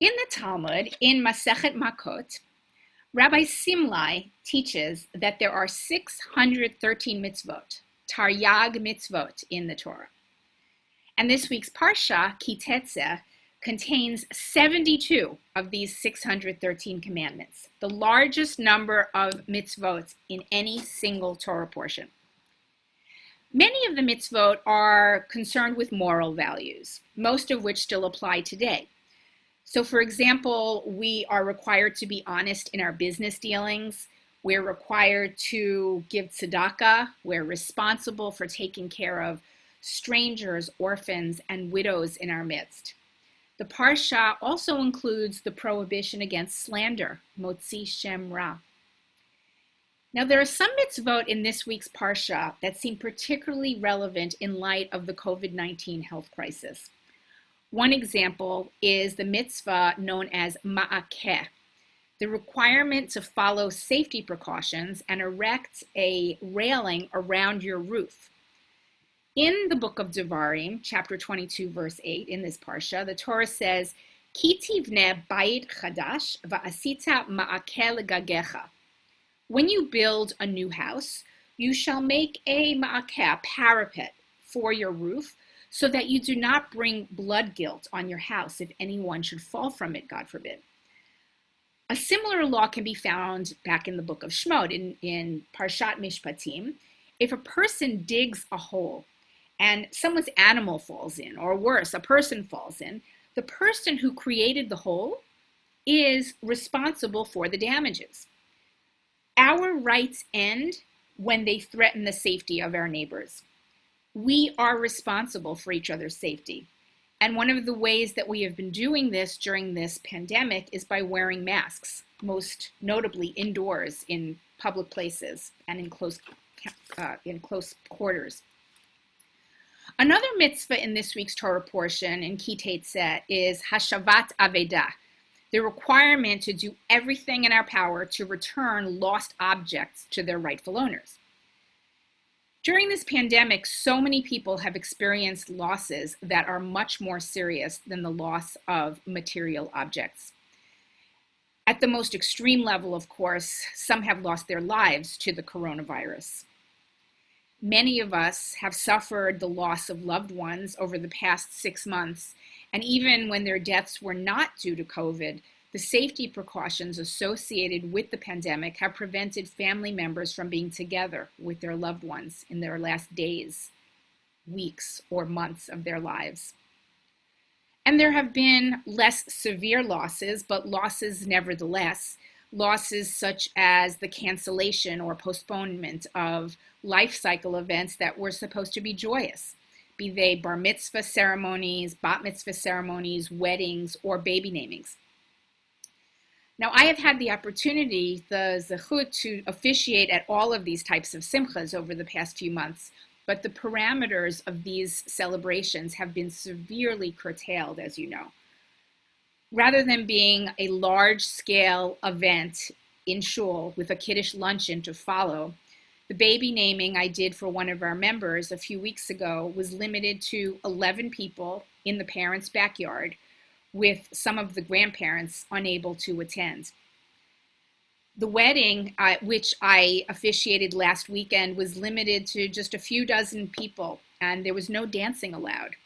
In the Talmud, in Masechet Makot, Rabbi Simlai teaches that there are 613 mitzvot, Taryag mitzvot, in the Torah. And this week's Parsha, Tetze, contains 72 of these 613 commandments, the largest number of mitzvot in any single Torah portion. Many of the mitzvot are concerned with moral values, most of which still apply today. So, for example, we are required to be honest in our business dealings. We're required to give tzedakah. We're responsible for taking care of strangers, orphans, and widows in our midst. The Parsha also includes the prohibition against slander, motzi shem ra. Now, there are some mitzvot in this week's Parsha that seem particularly relevant in light of the COVID-19 health crisis. One example is the mitzvah known as ma'akeh, the requirement to follow safety precautions and erect a railing around your roof. In the book of Devarim, chapter 22, verse 8, in this parsha, the Torah says, Ki tivneh bayit chadash va'asita ma'akeh legagecha. When you build a new house, you shall make a ma'akeh, a parapet, for your roof, so that you do not bring blood guilt on your house if anyone should fall from it, God forbid. A similar law can be found back in the book of Shemot, in Parashat Mishpatim. If a person digs a hole and someone's animal falls in, or worse, a person falls in, the person who created the hole is responsible for the damages. Our rights end when they threaten the safety of our neighbors. We are responsible for each other's safety. And one of the ways that we have been doing this during this pandemic is by wearing masks, most notably indoors in public places and in close quarters. Another mitzvah in this week's Torah portion in Tetze is Hashavat Avedah, the requirement to do everything in our power to return lost objects to their rightful owners. During this pandemic, so many people have experienced losses that are much more serious than the loss of material objects. At the most extreme level, of course, some have lost their lives to the coronavirus. Many of us have suffered the loss of loved ones over the past 6 months, and even when their deaths were not due to COVID, the safety precautions associated with the pandemic have prevented family members from being together with their loved ones in their last days, weeks, or months of their lives. And there have been less severe losses, but losses nevertheless, losses such as the cancellation or postponement of life cycle events that were supposed to be joyous, be they bar mitzvah ceremonies, bat mitzvah ceremonies, weddings, or baby namings. Now, I have had the opportunity, the zechut, to officiate at all of these types of simchas over the past few months, but the parameters of these celebrations have been severely curtailed, as you know. Rather than being a large-scale event in shul with a kiddush luncheon to follow, the baby naming I did for one of our members a few weeks ago was limited to 11 people in the parents' backyard, with some of the grandparents unable to attend. The wedding, which I officiated last weekend, was limited to just a few dozen people, and there was no dancing allowed.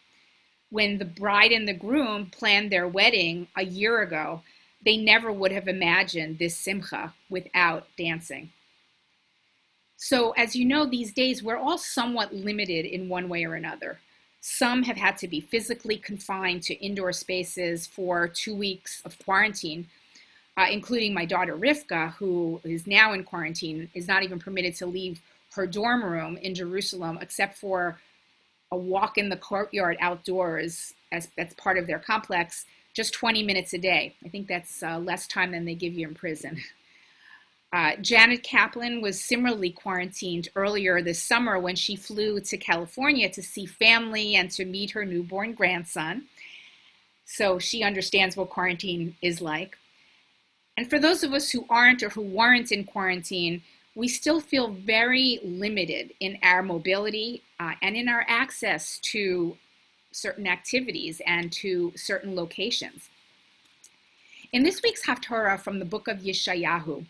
When the bride and the groom planned their wedding a year ago, they never would have imagined this simcha without dancing. So, as you know, these days, we're all somewhat limited in one way or another. Some have had to be physically confined to indoor spaces for 2 weeks of quarantine, including my daughter Rivka, who is now in quarantine, is not even permitted to leave her dorm room in Jerusalem except for a walk in the courtyard outdoors that's part of their complex, just 20 minutes a day. I think that's less time than they give you in prison. Janet Kaplan was similarly quarantined earlier this summer when she flew to California to see family and to meet her newborn grandson. So she understands what quarantine is like. And for those of us who aren't or who weren't in quarantine, we still feel very limited in our mobility and in our access to certain activities and to certain locations. In this week's Haftarah from the book of Yeshayahu,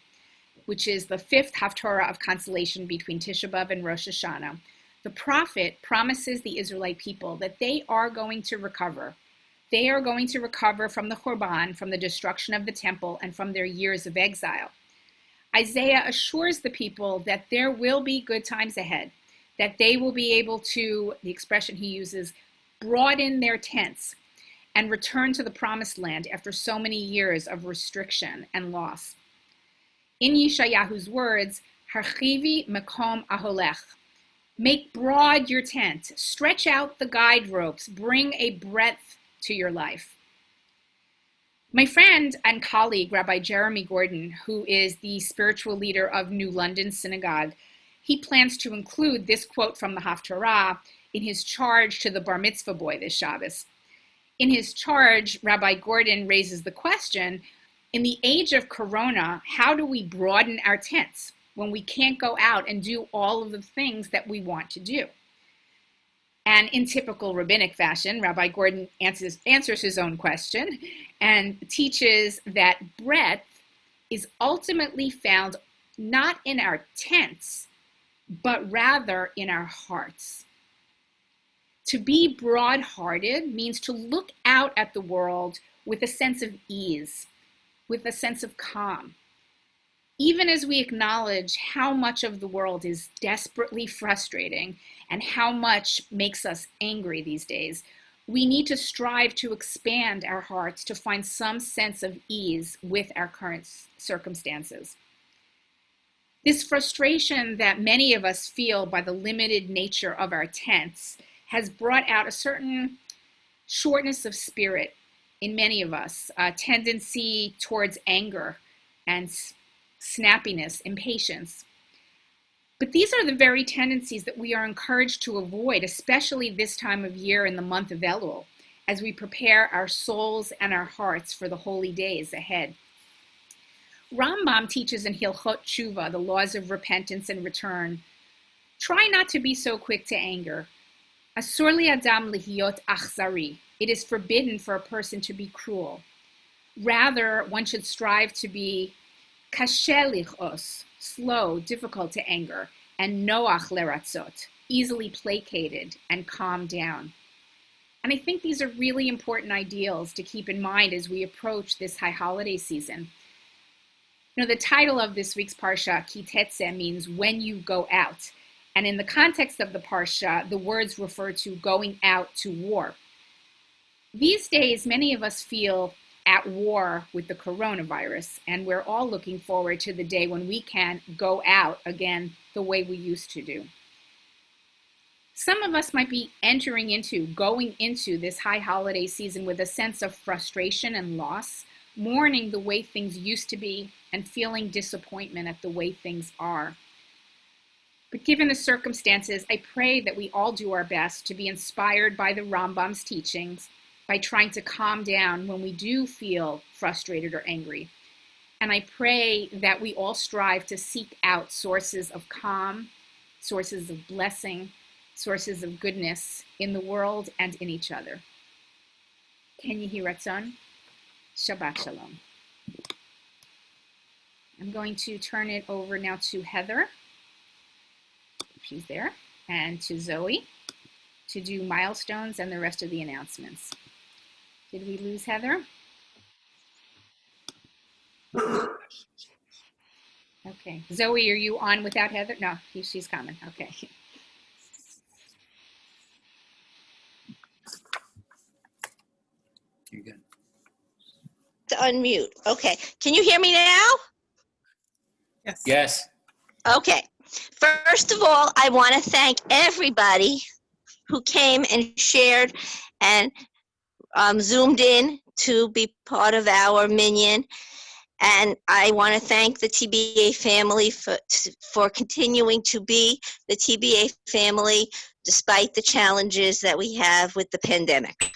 which is the fifth Haftarah of consolation between Tisha B'Av and Rosh Hashanah, the prophet promises the Israelite people that they are going to recover. They are going to recover from the Churban, from the destruction of the temple, and from their years of exile. Isaiah assures the people that there will be good times ahead, that they will be able to, the expression he uses, broaden their tents and return to the promised land after so many years of restriction and loss. In Yeshayahu's words, Harchivi mekom aholech, make broad your tent, stretch out the guide ropes, bring a breadth to your life. My friend and colleague, Rabbi Jeremy Gordon, who is the spiritual leader of New London Synagogue, he plans to include this quote from the Haftarah in his charge to the Bar Mitzvah boy this Shabbos. In his charge, Rabbi Gordon raises the question, in the age of Corona, how do we broaden our tents when we can't go out and do all of the things that we want to do? And in typical rabbinic fashion, Rabbi Gordon answers his own question and teaches that breadth is ultimately found not in our tents, but rather in our hearts. To be broad-hearted means to look out at the world with a sense of ease, with a sense of calm. Even as we acknowledge how much of the world is desperately frustrating and how much makes us angry these days, we need to strive to expand our hearts to find some sense of ease with our current circumstances. This frustration that many of us feel by the limited nature of our tents has brought out a certain shortness of spirit in many of us, a tendency towards anger and snappiness, impatience. But these are the very tendencies that we are encouraged to avoid, especially this time of year in the month of Elul, as we prepare our souls and our hearts for the holy days ahead. Rambam teaches in Hilchot Tshuva, the laws of repentance and return, try not to be so quick to anger. Asur li adam lihiyot achzari. It is forbidden for a person to be cruel. Rather, one should strive to be kasher lichos, slow, difficult to anger, and noach leratzot, easily placated and calmed down. And I think these are really important ideals to keep in mind as we approach this high holiday season. You know, the title of this week's Parashat, Tetze, means when you go out. And in the context of the Parsha, the words refer to going out to war. These days, many of us feel at war with the coronavirus, and we're all looking forward to the day when we can go out again the way we used to do. Some of us might be going into this high holiday season with a sense of frustration and loss, mourning the way things used to be, and feeling disappointment at the way things are. But given the circumstances, I pray that we all do our best to be inspired by the Rambam's teachings, by trying to calm down when we do feel frustrated or angry. And I pray that we all strive to seek out sources of calm, sources of blessing, sources of goodness in the world and in each other. Ken Yehi Ratzon, Shabbat Shalom. I'm going to turn it over now to Heather, if she's there, and to Zoe to do milestones and the rest of the announcements. Did we lose Heather? Okay. Zoe, are you on without Heather? No, she's coming. Okay. You're good. To unmute. Okay. Can you hear me now? Yes. Yes. Okay. First of all, I want to thank everybody who came and shared and zoomed in to be part of our minyan. And I want to thank the TBA family for continuing to be the TBA family despite the challenges that we have with the pandemic.